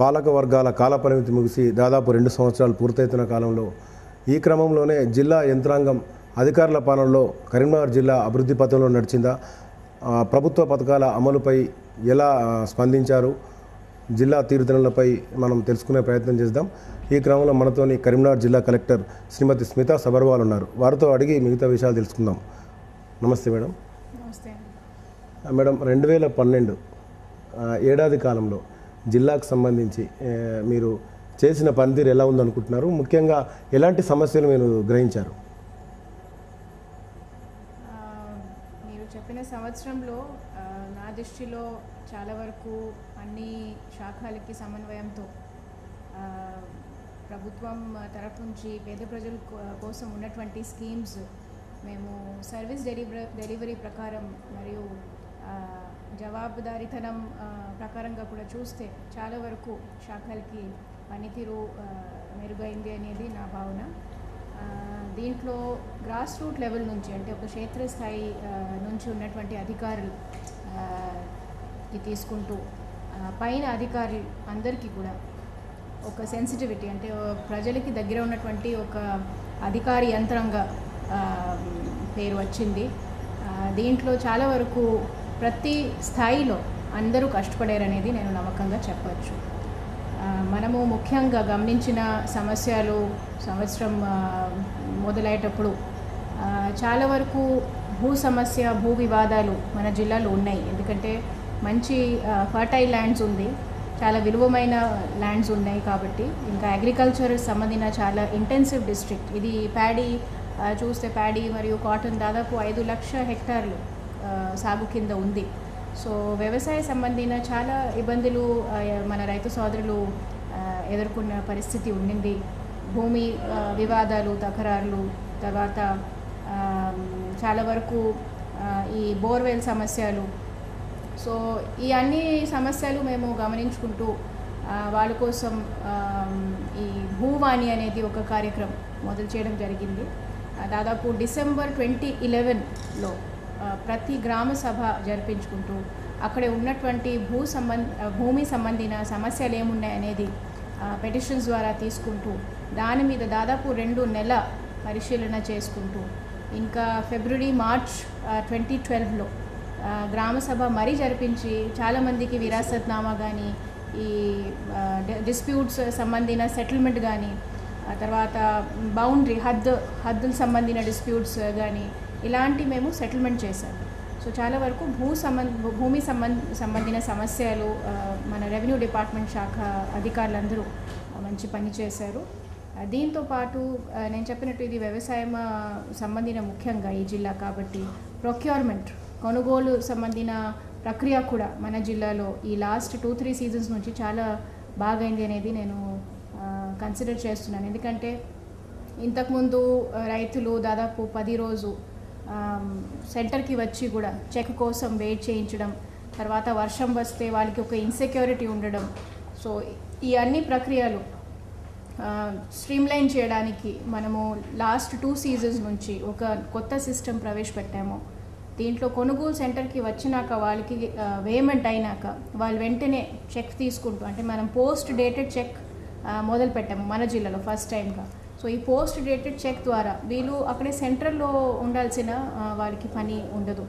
పాలక వర్గాల కాలపరిమితి ముగిసి దాదాపు 2 సంవత్సరాలు పూర్తవుతున్న కాలంలో ఈ క్రమంలోనే జిల్లా యంత్రాంగం అధికారుల పాలనలో కరీంనగర్ జిల్లా అభివృద్ధి పథంలో నడిచిందా, ప్రభుత్వ పథకాల అమలుపై ఎలా స్పందించారు, జిల్లా తీరుతెన్నులపై మనం తెలుసుకునే ప్రయత్నం చేద్దాం. ఈ క్రమంలో మనతోని కరీంనగర్ జిల్లా కలెక్టర్ శ్రీమతి స్మితా సబర్వాల్ ఉన్నారు. వారితో అడిగి మిగతా విషయాలు తెలుసుకుందాం. నమస్తే మేడం. నమస్తే మేడం, 2012 ఏడాది కాలంలో జిల్లాకు సంబంధించి మీరు చేసిన పనితీరు ఎలా ఉందనుకుంటున్నారు? ముఖ్యంగా ఎలాంటి సమస్యలు మీరు గ్రహించారు? మీరు చెప్పిన సంవత్సరంలో నా దృష్టిలో చాలా వరకు అన్ని శాఖలకి సమన్వయంతో ప్రభుత్వం తరఫు నుంచి పేద ప్రజల కోసం ఉన్నటువంటి స్కీమ్స్ మేము సర్వీస్ డెలివరీ ప్రకారం మరియు జవాబుదారీతనం ప్రకారంగా కూడా చూస్తే చాలా వరకు శాఖలకి పనితీరు మెరుగైంది అనేది నా భావన. దీంట్లో గ్రాస్ రూట్ లెవెల్ నుంచి అంటే ఒక క్షేత్రస్థాయి నుంచి ఉన్నటువంటి అధికారులకి తీసుకుంటూ పైన అధికారులు అందరికీ కూడా ఒక సెన్సిటివిటీ అంటే ప్రజలకి దగ్గర ఉన్నటువంటి ఒక అధికారి యంత్రంగా పేరు వచ్చింది. దీంట్లో చాలా వరకు ప్రతి స్థాయిలో అందరూ కష్టపడారనేది నేను నమ్మకంగా చెప్పవచ్చు. మనము ముఖ్యంగా గమనించిన సమస్యలు సంవత్సరం మొదలయ్యేటప్పుడు చాలా వరకు భూ సమస్య, భూ వివాదాలు మన జిల్లాలో ఉన్నాయి. ఎందుకంటే మంచి ఫర్టైల్ ల్యాండ్స్ ఉంది, చాలా విలువమైన ల్యాండ్స్ ఉన్నాయి కాబట్టి. ఇంకా అగ్రికల్చర్ సంబంధించిన చాలా ఇంటెన్సివ్ డిస్ట్రిక్ట్ ఇది. ప్యాడీ చూస్తే ప్యాడీ మరియు కాటన్ దాదాపు 5 లక్షల హెక్టార్లు సాగు కింద ఉంది. సో వ్యవసాయ సంబంధించిన చాలా ఇబ్బందులు మన రైతు సోదరులు ఎదుర్కొన్న పరిస్థితి ఉండింది. భూమి వివాదాలు, తకరారులు, తర్వాత చాలా వరకు ఈ బోర్వెల్ సమస్యలు. సో ఈ అన్ని సమస్యలు మేము గమనించుకుంటూ వాళ్ళ కోసం ఈ భూవాణి అనేది ఒక కార్యక్రమం మొదలు చేయడం జరిగింది. దాదాపు డిసెంబర్ 2011లో ప్రతి గ్రామ సభ జరిపించుకుంటూ అక్కడ ఉన్నటువంటి భూమి సంబంధించిన సమస్యలు ఏమున్నాయనేది పెటిషన్స్ ద్వారా తీసుకుంటూ దాని మీద దాదాపు 2 నెలల పరిశీలన చేసుకుంటూ ఇంకా ఫిబ్రవరి మార్చ్ 2012లో గ్రామ సభ మరీ జరిపించి చాలామందికి విరాసత్నామా కానీ ఈ డిస్ప్యూట్స్ సంబంధించిన సెటిల్మెంట్ కానీ తర్వాత బౌండరీ హద్దులు సంబంధించిన డిస్ప్యూట్స్ కానీ ఇలాంటి మేము సెటిల్మెంట్ చేశాము. సో చాలా వరకు భూమి సంబంధించిన సమస్యలు మన రెవెన్యూ డిపార్ట్మెంట్ శాఖ అధికారులందరూ మంచి పని చేశారు. దీంతో పాటు నేను చెప్పినట్టు ఇది వ్యవసాయం సంబంధించిన ముఖ్యంగా ఈ జిల్లా కాబట్టి ప్రొక్యూర్మెంట్ కొనుగోలు సంబంధించిన ప్రక్రియ కూడా మన జిల్లాలో ఈ లాస్ట్ 2-3 సీజన్స్ నుంచి చాలా బాగైంది అనేది నేను కన్సిడర్ చేస్తున్నాను. ఎందుకంటే ఇంతకుముందు రైతులు దాదాపు 10 రోజు సెంటర్కి వచ్చి కూడా చెక్ కోసం వెయిట్ చేయించడం, తర్వాత వర్షం వస్తే వాళ్ళకి ఒక ఇన్సెక్యూరిటీ ఉండడం. సో ఈ అన్ని ప్రక్రియలు స్ట్రీమ్లైన్ చేయడానికి మనము లాస్ట్ 2 సీజన్స్ నుంచి ఒక కొత్త సిస్టమ్ ప్రవేశపెట్టాము. దీంట్లో కొనుగోలు సెంటర్కి వచ్చినాక వాళ్ళకి పేమెంట్ అయినాక వాళ్ళు వెంటనే చెక్ తీసుకుంటూ అంటే మనం పోస్ట్ డేటెడ్ చెక్ మొదలు పెట్టాము మన జిల్లాలో ఫస్ట్ టైంగా. సో ఈ పోస్ట్ డేటెడ్ చెక్ ద్వారా వీళ్ళు అక్కడే సెంటర్లో ఉండాల్సిన వాళ్ళకి పని ఉండదు.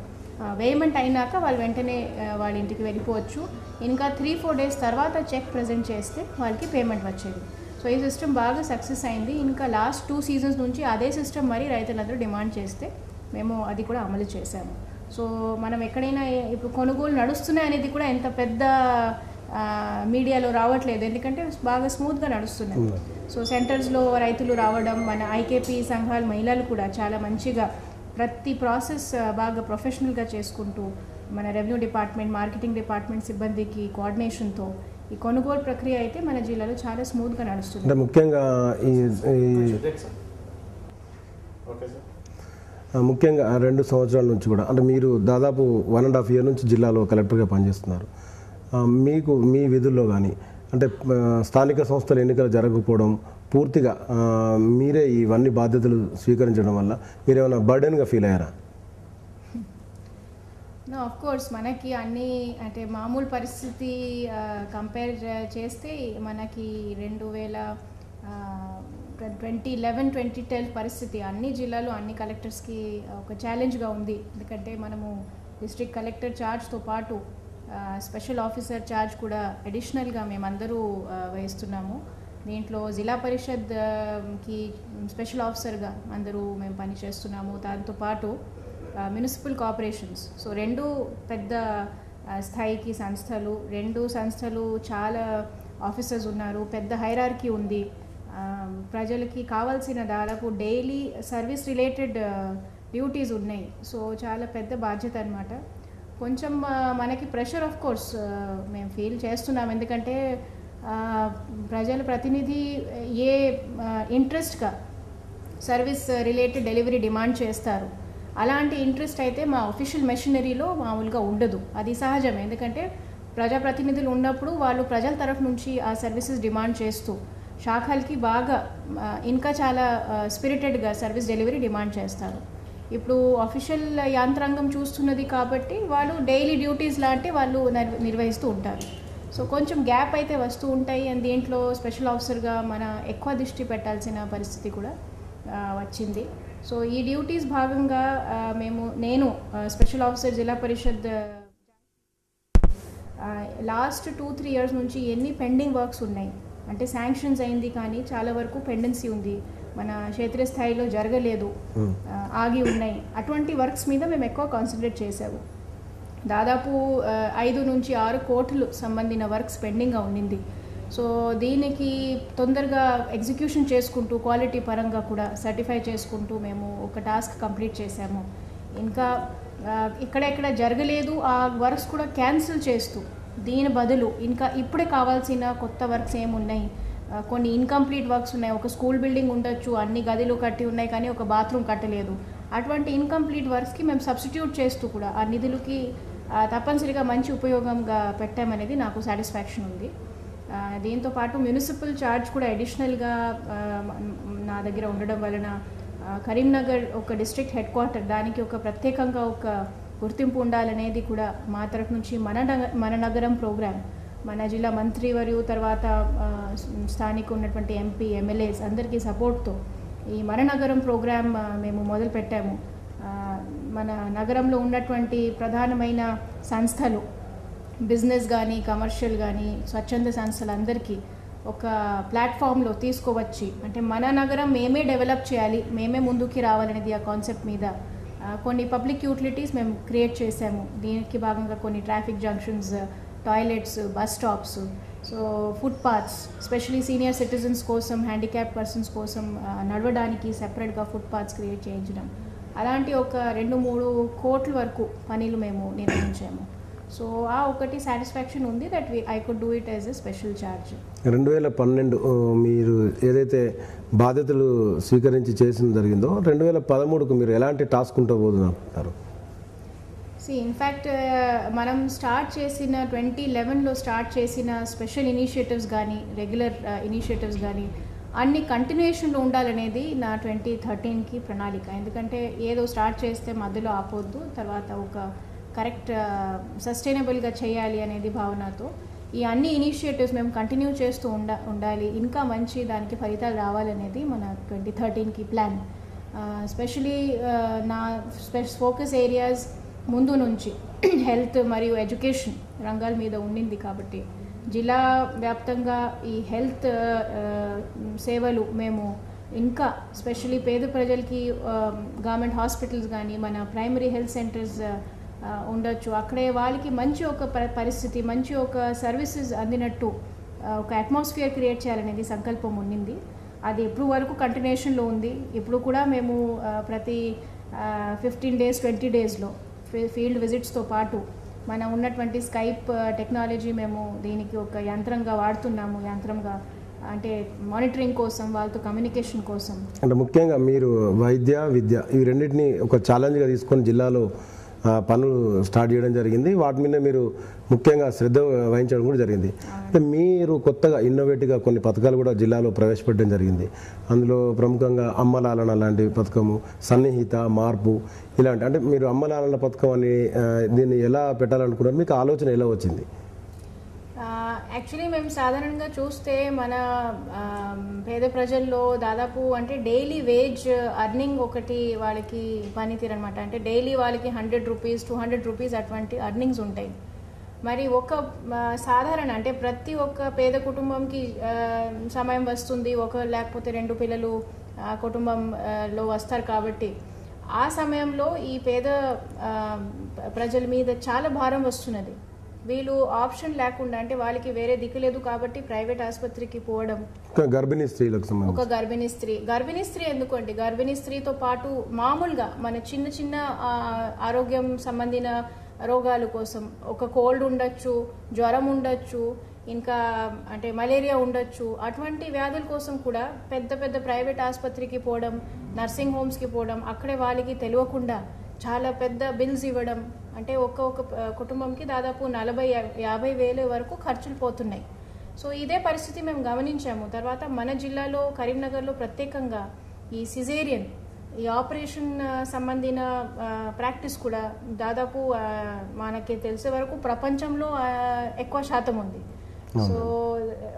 పేమెంట్ అయినాక వాళ్ళు వెంటనే వాళ్ళ ఇంటికి వెళ్ళిపోవచ్చు. ఇంకా 3-4 డేస్ తర్వాత చెక్ ప్రజెంట్ చేస్తే వాళ్ళకి పేమెంట్ వచ్చేది. సో ఈ సిస్టమ్ బాగా సక్సెస్ అయింది. ఇంకా లాస్ట్ 2 సీజన్స్ నుంచి అదే సిస్టమ్ మరి రైతులందరూ డిమాండ్ చేస్తే మేము అది కూడా అమలు చేశాము. సో మనం ఎక్కడైనా ఇప్పుడు కొనుగోలు నడుస్తున్నాయి అనేది కూడా ఎంత పెద్ద మీడియాలో రావట్లేదు, ఎందుకంటే బాగా స్మూత్గా నడుస్తున్నాయి. సో సెంటర్స్లో రైతులు రావడం, మన ఐకేపీ సంఘాల మహిళలు కూడా చాలా మంచిగా ప్రతి ప్రాసెస్ బాగా ప్రొఫెషనల్గా చేసుకుంటూ మన రెవెన్యూ డిపార్ట్మెంట్, మార్కెటింగ్ డిపార్ట్మెంట్ సిబ్బందికి కోఆర్డినేషన్తో ఈ కొనుగోలు ప్రక్రియ అయితే మన జిల్లాలో చాలా స్మూత్గా నడుస్తుంది. అంటే ముఖ్యంగా ముఖ్యంగా 2 సంవత్సరాల నుంచి కూడా అంటే మీరు దాదాపు 1.5 year నుంచి జిల్లాలో కలెక్టర్గా పనిచేస్తున్నారు. మీకు మీ విధుల్లో కానీ అంటే స్థానిక సంస్థల ఎన్నికలు జరగకపోవడం, పూర్తిగా మీరే ఇవన్నీ బాధ్యతలు స్వీకరించడం వల్ల మీరేమైనా బర్డెన్గా ఫీల్ అయ్యారా? ఆఫ్ కోర్స్ మనకి అన్ని అంటే మామూలు పరిస్థితి కంపేర్ చేస్తే మనకి 2011-2012 పరిస్థితి అన్ని జిల్లాలు అన్ని కలెక్టర్స్కి ఒక ఛాలెంజ్గా ఉంది. ఎందుకంటే మనము డిస్ట్రిక్ట్ కలెక్టర్ ఛార్జ్తో పాటు స్పెషల్ ఆఫీసర్ ఛార్జ్ కూడా అడిషనల్గా మేమందరూ వహిస్తున్నాము. దీంట్లో జిల్లా పరిషత్కి స్పెషల్ ఆఫీసర్గా అందరూ మేము పనిచేస్తున్నాము. దాంతోపాటు మున్సిపల్ కార్పొరేషన్స్, సో 2 పెద్ద స్థాయికి సంస్థలు, 2 సంస్థలు చాలా ఆఫీసర్స్ ఉన్నారు, పెద్ద హైరార్కీ ఉంది. ప్రజలకి కావాల్సిన దాదాపు డైలీ సర్వీస్ రిలేటెడ్ డ్యూటీస్ ఉన్నాయి. సో చాలా పెద్ద బాధ్యత అనమాట. కొంచెం మనకి ప్రెషర్ ఆఫ్ కోర్స్ మేము ఫీల్ చేస్తున్నాం. ఎందుకంటే ప్రజల ప్రతినిధి ఏ ఇంట్రెస్ట్గా సర్వీస్ రిలేటెడ్ డెలివరీ డిమాండ్ చేస్తారు, అలాంటి ఇంట్రెస్ట్ అయితే మా ఆఫీషియల్ మెషినరీలో మామూలుగా ఉండదు. అది సహజమే. ఎందుకంటే ప్రజాప్రతినిధులు ఉన్నప్పుడు వాళ్ళు ప్రజల తరఫు నుంచి ఆ సర్వీసెస్ డిమాండ్ చేస్తూ శాఖలకి బాగా ఇంకా చాలా స్పిరిటెడ్గా సర్వీస్ డెలివరీ డిమాండ్ చేస్తారు. ఇప్పుడు అఫీషియల్ యంత్రాంగం చూస్తున్నది కాబట్టి వాళ్ళు డైలీ డ్యూటీస్ లాంటి వాళ్ళు నిర్వహిస్తూ ఉంటారు. సో కొంచెం గ్యాప్ అయితే వస్తూ ఉంటాయి. అండ్ దీంట్లో స్పెషల్ ఆఫీసర్గా మన ఎక్కువ దృష్టి పెట్టాల్సిన పరిస్థితి కూడా వచ్చింది. సో ఈ డ్యూటీస్ భాగంగా నేను స్పెషల్ ఆఫీసర్ జిల్లా పరిషత్ లాస్ట్ 2-3 ఇయర్స్ నుంచి ఎన్ని పెండింగ్ వర్క్స్ ఉన్నాయి అంటే శాంక్షన్స్ అయింది కానీ చాలా వరకు పెండెన్సీ ఉంది, మన క్షేత్రీయ స్థాయిలో జరగలేదు, ఆగి ఉన్నాయి. అటువంటి వర్క్స్ మీద మేము ఎక్కువ కాన్సన్ట్రేట్ చేసాము. దాదాపు 5-6 కోట్లు సంబంధించిన వర్క్స్ పెండింగ్గా ఉండింది. సో దీనికి తొందరగా ఎగ్జిక్యూషన్ చేసుకుంటూ క్వాలిటీ పరంగా కూడా సర్టిఫై చేసుకుంటూ మేము ఒక టాస్క్ కంప్లీట్ చేసాము. ఇంకా ఎక్కడెక్కడ జరగలేదు ఆ వర్క్స్ కూడా క్యాన్సిల్ చేస్తూ దీని బదులు ఇంకా ఇప్పుడే కావాల్సిన కొత్త వర్క్స్ ఏమున్నాయి, కొన్ని ఇన్కంప్లీట్ వర్క్స్ ఉన్నాయి. ఒక స్కూల్ బిల్డింగ్ ఉండొచ్చు, అన్ని గదులు కట్టి ఉన్నాయి కానీ ఒక బాత్రూమ్ కట్టలేదు. అటువంటి ఇన్కంప్లీట్ వర్క్స్కి మేము సబ్స్టిట్యూట్ చేస్తూ కూడా ఆ నిధులకి తప్పనిసరిగా మంచి ఉపయోగంగా పెట్టామనేది నాకు సాటిస్ఫాక్షన్ ఉంది. దీంతోపాటు మున్సిపల్ ఛార్జ్ కూడా అడిషనల్గా నా దగ్గర ఉండడం వలన కరీంనగర్ ఒక డిస్ట్రిక్ట్ హెడ్ క్వార్టర్, దానికి ఒక ప్రత్యేకంగా ఒక గుర్తింపు ఉండాలనేది కూడా మా తరఫు నుంచి మన నగరం ప్రోగ్రామ్, మన జిల్లా మంత్రి మరియు తర్వాత స్థానిక ఉన్నటువంటి ఎంపీ ఎమ్మెల్యేస్ అందరికీ సపోర్ట్తో ఈ మన నగరం ప్రోగ్రామ్ మేము మొదలుపెట్టాము. మన నగరంలో ఉన్నటువంటి ప్రధానమైన సంస్థలు, బిజినెస్ కానీ కమర్షియల్ కానీ స్వచ్ఛంద సంస్థలందరికీ ఒక ప్లాట్ఫామ్లో తీసుకువచ్చి అంటే మన నగరం మేమే డెవలప్ చేయాలి, మేమే ముందుకి రావాలనేది ఆ కాన్సెప్ట్ మీద కొన్ని పబ్లిక్ యూటిలిటీస్ మేము క్రియేట్ చేసాము. దీనికి భాగంగా కొన్ని traffic junctions, toilets, bus stops, so footpaths, especially senior citizens కోసం, హ్యాండిక్యాప్ పర్సన్స్ కోసం నడవడానికి సెపరేట్గా ఫుట్పాత్స్ క్రియేట్ చేయించడం, అలాంటి ఒక 2-3 కోట్ల వరకు పనులు మేము నిర్వహించాము. సో ఆ ఒకటి సాటిస్ఫాక్షన్ ఉంది that I could do it as a special charge. 2012 మీరు ఏదైతే బాధ్యతలు స్వీకరించి చేసిన జరిగిందో 2013కు మీరు ఎలాంటి టాస్క్ ఉంటబోతున్నారు? ఇన్ఫ్యాక్ట్ మనం స్టార్ట్ చేసిన 2011లో స్టార్ట్ చేసిన స్పెషల్ ఇనిషియేటివ్స్ కానీ రెగ్యులర్ ఇనిషియేటివ్స్ కానీ అన్ని కంటిన్యూషన్లో ఉండాలనేది నా 2013కి ప్రణాళిక. ఎందుకంటే ఏదో స్టార్ట్ చేస్తే మధ్యలో ఆపొద్దు, తర్వాత ఒక కరెక్ట్ సస్టైనబుల్గా చేయాలి అనేది భావనతో ఈ అన్ని ఇనిషియేటివ్స్ మేము కంటిన్యూ చేస్తూ ఉండాలి, ఇంకా మంచి దానికి ఫలితాలు రావాలనేది మన 2013కి ప్లాన్. స్పెషలీ నా ఫోకస్ ఏరియాస్ ముందు నుంచి హెల్త్ మరియు ఎడ్యుకేషన్ రంగాల మీద ఉండింది కాబట్టి జిల్లా వ్యాప్తంగా ఈ హెల్త్ సేవలు మేము ఇంకా స్పెషలీ పేద ప్రజలకి గవర్నమెంట్ హాస్పిటల్స్ కానీ మన ప్రైమరీ హెల్త్ సెంటర్స్ ఉండొచ్చు, అక్కడే వాళ్ళకి మంచి ఒక పరిస్థితి, మంచి ఒక సర్వీసెస్ అందినట్టు ఒక అట్మాస్ఫియర్ క్రియేట్ చేయాలనేది సంకల్పం ఉండింది. అది ఇప్పుడు వరకు కంటిన్యూషన్లో ఉంది. ఇప్పుడు కూడా మేము ప్రతి 15 days 20 daysలో ఫీల్డ్ విజిట్స్తో పాటు మన ఉన్నటువంటి స్కైప్ టెక్నాలజీ మేము దీనికి ఒక యంత్రంగా వాడుతున్నాము. యంత్రంగా అంటే మానిటరింగ్ కోసం, వాళ్ళతో కమ్యూనికేషన్ కోసం. అంటే ముఖ్యంగా మీరు వైద్య విద్య ఈ రెండింటిని ఒక ఛాలెంజ్గా తీసుకొని జిల్లాలో పనులు స్టార్ట్ చేయడం జరిగింది. వాటి మీద మీరు ముఖ్యంగా శ్రద్ధ వహించడం కూడా జరిగింది. అంటే మీరు కొత్తగా ఇన్నోవేటివ్గా కొన్ని పథకాలు కూడా జిల్లాలో ప్రవేశపెట్టడం జరిగింది. అందులో ప్రముఖంగా అమ్మలాలన లాంటి పథకము, సన్నిహిత, మార్పు ఇలాంటి, అంటే మీరు అమ్మలాలన పథకం అని దీన్ని ఎలా పెట్టాలనుకున్నారు, మీకు ఆలోచన ఎలా వచ్చింది? యాక్చువల్లీ మేము సాధారణంగా చూస్తే మన పేద ప్రజల్లో దాదాపు అంటే డైలీ వేజ్ అర్నింగ్ ఒకటి వాళ్ళకి పనితీరు అనమాట. అంటే డైలీ వాళ్ళకి 100 రూపీస్ 200 రూపీస్ అటువంటి అర్నింగ్స్ ఉంటాయి. మరి ఒక సాధారణ అంటే ప్రతి ఒక్క పేద కుటుంబంకి సమయం వస్తుంది, ఒక లేకపోతే 2 పిల్లలు కుటుంబంలో వస్తారు. కాబట్టి ఆ సమయంలో ఈ పేద ప్రజల మీద చాలా భారం వస్తున్నది. వీళ్ళు ఆప్షన్ లేకుండా, అంటే వాళ్ళకి వేరే దిక్కు లేదు కాబట్టి ప్రైవేట్ ఆసుపత్రికి పోవడం. గర్భిణీ స్త్రీలకు సంబంధించి ఒక గర్భిణీ స్త్రీ ఎందుకండి, గర్భిణీ స్త్రీతో పాటు మామూలుగా మన చిన్న చిన్న ఆరోగ్యం సంబంధించిన రోగాల కోసం, ఒక కోల్డ్ ఉండొచ్చు, జ్వరం ఉండొచ్చు, ఇంకా అంటే మలేరియా ఉండొచ్చు, అటువంటి వ్యాధుల కోసం కూడా పెద్ద పెద్ద ప్రైవేట్ ఆసుపత్రికి పోవడం, నర్సింగ్ హోమ్స్కి పోవడం, అక్కడే వాళ్ళకి తెలియకుండా చాలా పెద్ద బిల్స్ ఇవ్వడం, అంటే ఒక్కొక్క కుటుంబంకి దాదాపు 40-50 వేల వరకు ఖర్చులు పోతున్నాయి. సో ఇదే పరిస్థితి మేము గమనించాము. తర్వాత మన జిల్లాలో కరీంనగర్లో ప్రత్యేకంగా ఈ సిజేరియన్, ఈ ఆపరేషన్ సంబంధించిన ప్రాక్టీస్ కూడా దాదాపు మనకి తెలిసే వరకు ప్రపంచంలో ఎక్కువ శాతం ఉంది. సో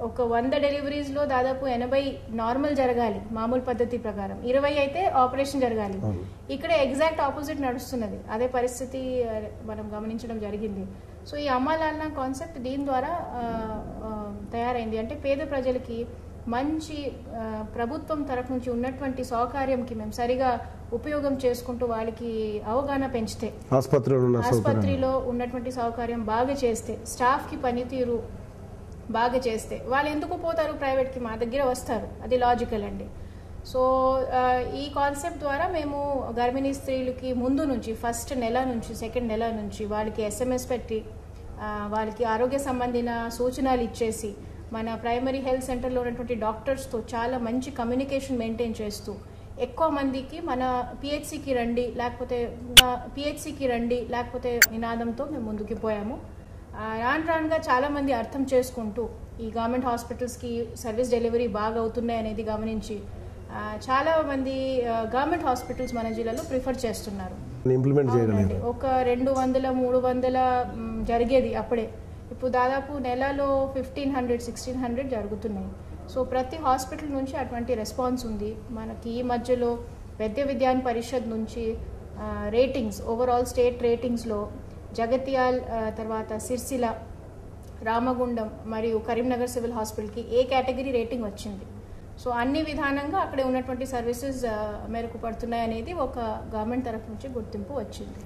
ఒక 100 డెలివరీస్లో దాదాపు 80 నార్మల్ జరగాలి మామూలు పద్ధతి ప్రకారం, 20 అయితే ఆపరేషన్ జరగాలి. ఇక్కడ ఎగ్జాక్ట్ ఆపోజిట్ నడుస్తున్నది. అదే పరిస్థితి మనం గమనించడం జరిగింది. సో ఈ అమ్మాలాలన కాన్సెప్ట్ దీని ద్వారా తయారైంది. అంటే పేద ప్రజలకి మంచి ప్రభుత్వం తరఫు నుంచి ఉన్నటువంటి సౌకర్యంకి మేము సరిగా ఉపయోగం చేసుకుంటూ వాళ్ళకి అవగాహన పెంచితే, ఆసుపత్రిలో ఉన్నటువంటి సౌకర్యం బాగా చేస్తే, స్టాఫ్కి పనితీరు బాగా చేస్తే వాళ్ళు ఎందుకు పోతారు ప్రైవేట్కి, మా దగ్గర వస్తారు. అది లాజికల్ అండి. సో ఈ కాన్సెప్ట్ ద్వారా మేము గర్భిణీ స్త్రీలకి ముందు నుంచి ఫస్ట్ నెల నుంచి సెకండ్ నెల నుంచి వాళ్ళకి SMS పెట్టి వాళ్ళకి ఆరోగ్య సంబంధించిన సూచనలు ఇచ్చేసి, మన ప్రైమరీ హెల్త్ సెంటర్లో ఉన్నటువంటి డాక్టర్స్తో చాలా మంచి కమ్యూనికేషన్ మెయింటైన్ చేస్తూ, ఎక్కువ మందికి మన పిహెచ్సికి రండి లేకపోతే నినాదంతో మేము ముందుకు పోయాము. రానుగా చాలా మంది అర్థం చేసుకుంటూ ఈ గవర్నమెంట్ హాస్పిటల్స్కి సర్వీస్ డెలివరీ బాగా అవుతున్నాయి అనేది గమనించి చాలా మంది గవర్నమెంట్ హాస్పిటల్స్ మన జిల్లాలో ప్రిఫర్ చేస్తున్నారు. ఒక 200-300 జరిగేది అప్పుడే, ఇప్పుడు దాదాపు నెలలో 1500-1600 జరుగుతున్నాయి. సో ప్రతి హాస్పిటల్ నుంచి అటువంటి రెస్పాన్స్ ఉంది. మనకి ఈ మధ్యలో వైద్య విజ్ఞాన పరిషత్ నుంచి రేటింగ్స్, ఓవరాల్ స్టేట్ రేటింగ్స్లో జగత్యాల్, తర్వాత సిరిసిల్ల, రామగుండం మరియు కరీంనగర్ సివిల్ హాస్పిటల్కి ఏ కేటగిరీ రేటింగ్ వచ్చింది. సో అన్ని విధానంగా అక్కడే ఉన్నటువంటి సర్వీసెస్ మెరుగుపడుతున్నాయి అనేది ఒక గవర్నమెంట్ తరఫు నుంచి గుర్తింపు వచ్చింది.